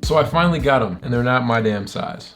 So I finally got them, and they're not my damn size.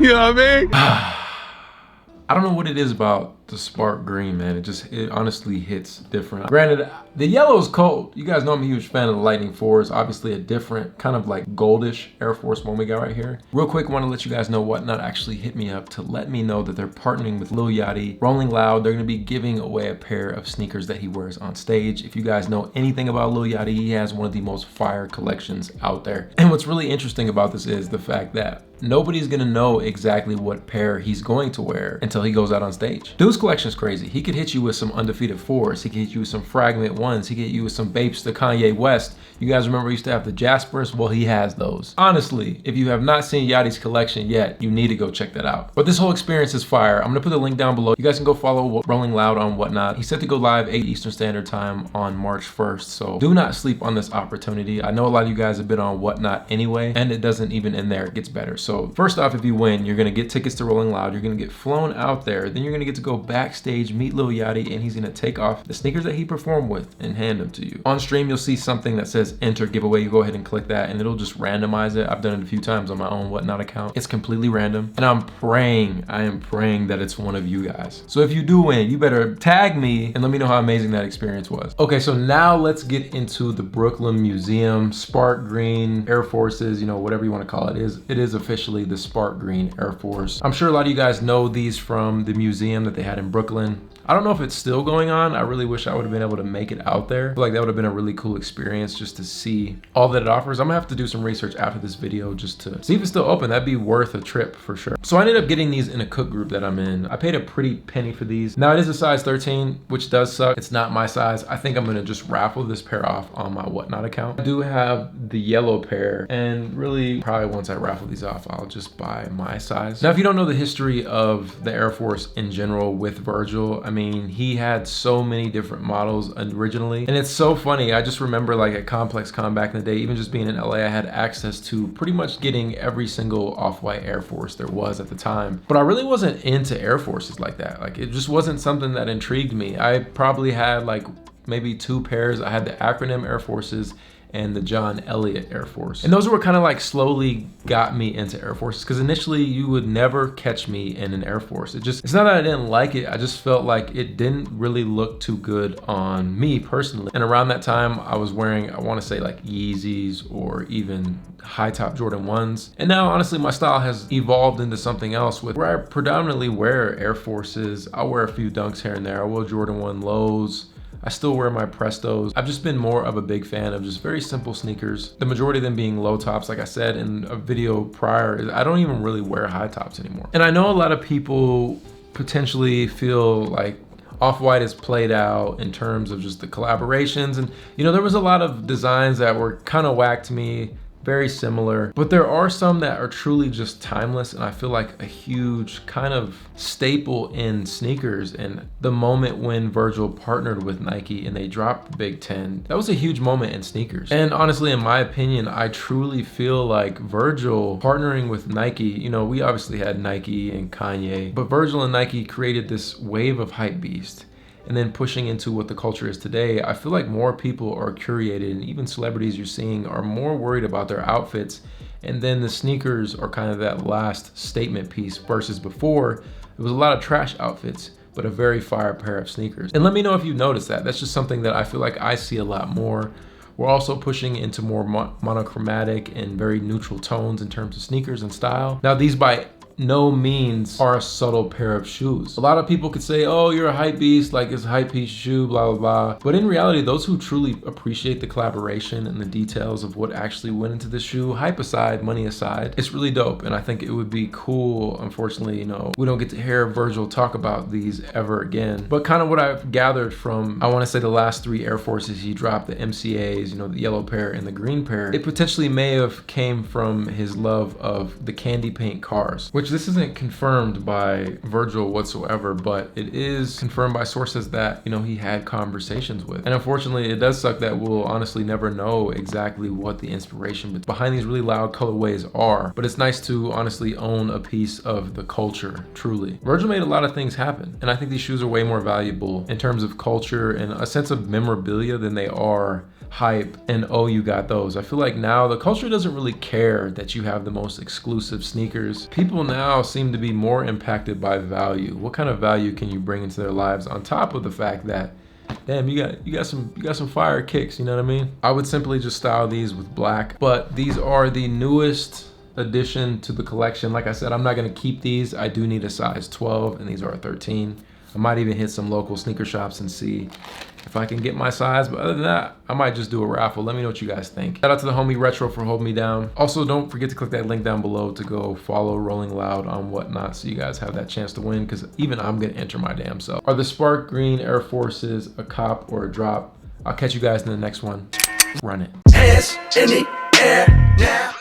You know what I mean? I don't know what it is about the spark green, man. It honestly hits different. Granted, the yellow is cold. You guys know I'm a huge fan of the Lightning 4s. Obviously a different kind of like goldish Air Force One we got right here. Real quick, want to let you guys know Whatnot actually hit me up to let me know that they're partnering with Lil Yachty, Rolling Loud. They're going to be giving away a pair of sneakers that he wears on stage. If you guys know anything about Lil Yachty, he has one of the most fire collections out there. And what's really interesting about this is the fact that nobody's gonna know exactly what pair he's going to wear until he goes out on stage. Dude's collection is crazy. He could hit you with some undefeated 4s. He could hit you with some Fragment 1s. He could hit you with some Bapes, the Kanye West. You guys remember he used to have the Jaspers? Well, he has those. Honestly, if you have not seen Yachty's collection yet, you need to go check that out. But this whole experience is fire. I'm gonna put the link down below. You guys can go follow Rolling Loud on Whatnot. He's set to go live 8 Eastern Standard Time on March 1st. So do not sleep on this opportunity. I know a lot of you guys have been on Whatnot anyway, and it doesn't even end there. It gets better. So first off, if you win, you're gonna get tickets to Rolling Loud. You're gonna get flown out there. Then you're gonna get to go backstage, meet Lil Yachty, and he's gonna take off the sneakers that he performed with and hand them to you. On stream, you'll see something that says enter giveaway. You go ahead and click that and it'll just randomize it. I've done it a few times on my own Whatnot account. It's completely random. And I am praying that it's one of you guys. So if you do win, you better tag me and let me know how amazing that experience was. Okay, so now let's get into the Brooklyn Museum Spark Green Air Forces, you know, whatever you wanna call it. It is officially the Spark Green Air Force. I'm sure a lot of you guys know these from the museum that they had in Brooklyn. I don't know if it's still going on. I really wish I would have been able to make it out there. I feel like that would have been a really cool experience just to see all that it offers. I'm gonna have to do some research after this video just to see if it's still open. That'd be worth a trip for sure. So I ended up getting these in a cook group that I'm in. I paid a pretty penny for these. Now it is a size 13, which does suck. It's not my size. I think I'm gonna just raffle this pair off on my Whatnot account. I do have the yellow pair, and really probably once I raffle these off, I'll just buy my size. Now, if you don't know the history of the Air Force in general with Virgil, I mean, he had so many different models originally, and it's so funny. I just remember like at Complex Con back in the day, even just being in LA, I had access to pretty much getting every single off-white Air Force there was at the time. But I really wasn't into Air Forces like that. Like it just wasn't something that intrigued me. I probably had like maybe 2 pairs. I had the acronym Air Forces and the John Elliott Air Force. And those were kind of like slowly got me into Air Forces, because initially you would never catch me in an Air Force. It's not that I didn't like it, I just felt like it didn't really look too good on me personally. And around that time I was wearing, I wanna say like Yeezys or even high top Jordan 1s. And now honestly my style has evolved into something else where I predominantly wear Air Forces. I'll wear a few Dunks here and there. I will Jordan 1 lows. I still wear my Prestos. I've just been more of a big fan of just very simple sneakers. The majority of them being low tops. Like I said in a video prior, I don't even really wear high tops anymore. And I know a lot of people potentially feel like Off-White is played out in terms of just the collaborations. And you know, there was a lot of designs that were kind of whack to me, very similar, but there are some that are truly just timeless, and I feel like a huge kind of staple in sneakers. And the moment when Virgil partnered with Nike and they dropped the Big 10, that was a huge moment in sneakers. And honestly, in my opinion, I truly feel like Virgil partnering with Nike, you know, we obviously had Nike and Kanye, but Virgil and Nike created this wave of hype beast. And then pushing into what the culture is today, I feel like more people are curated, and even celebrities you're seeing are more worried about their outfits. And then the sneakers are kind of that last statement piece, versus before, it was a lot of trash outfits, but a very fire pair of sneakers. And let me know if you noticed that. That's just something that I feel like I see a lot more. We're also pushing into more monochromatic and very neutral tones in terms of sneakers and style. Now these by no means are a subtle pair of shoes. A lot of people could say, oh, you're a hype beast, like it's a hype piece shoe, blah, blah, blah. But in reality, those who truly appreciate the collaboration and the details of what actually went into the shoe, hype aside, money aside, it's really dope. And I think it would be cool. Unfortunately, you know, we don't get to hear Virgil talk about these ever again. But kind of what I've gathered from, I want to say the last 3 Air Forces he dropped, the MCAs, you know, the yellow pair and the green pair, it potentially may have came from his love of the candy paint cars, which this isn't confirmed by Virgil whatsoever, but it is confirmed by sources that, you know, he had conversations with. And unfortunately, it does suck that we'll honestly never know exactly what the inspiration behind these really loud colorways are, but it's nice to honestly own a piece of the culture, truly. Virgil made a lot of things happen, and I think these shoes are way more valuable in terms of culture and a sense of memorabilia than they are hype and, oh, you got those. I feel like now the culture doesn't really care that you have the most exclusive sneakers. People now seem to be more impacted by value. What kind of value can you bring into their lives, on top of the fact that, damn, you got some fire kicks, you know what I mean? I would simply just style these with black, but these are the newest addition to the collection. Like I said, I'm not gonna keep these. I do need a size 12 and these are a 13. I might even hit some local sneaker shops and see if I can get my size, but other than that, I might just do a raffle. Let me know what you guys think. Shout out to the homie Retro for holding me down. Also, don't forget to click that link down below to go follow Rolling Loud on Whatnot so you guys have that chance to win, because even I'm gonna enter my damn self. Are the Spark Green Air Forces a cop or a drop? I'll catch you guys in the next one. Run it. Hands in the air now.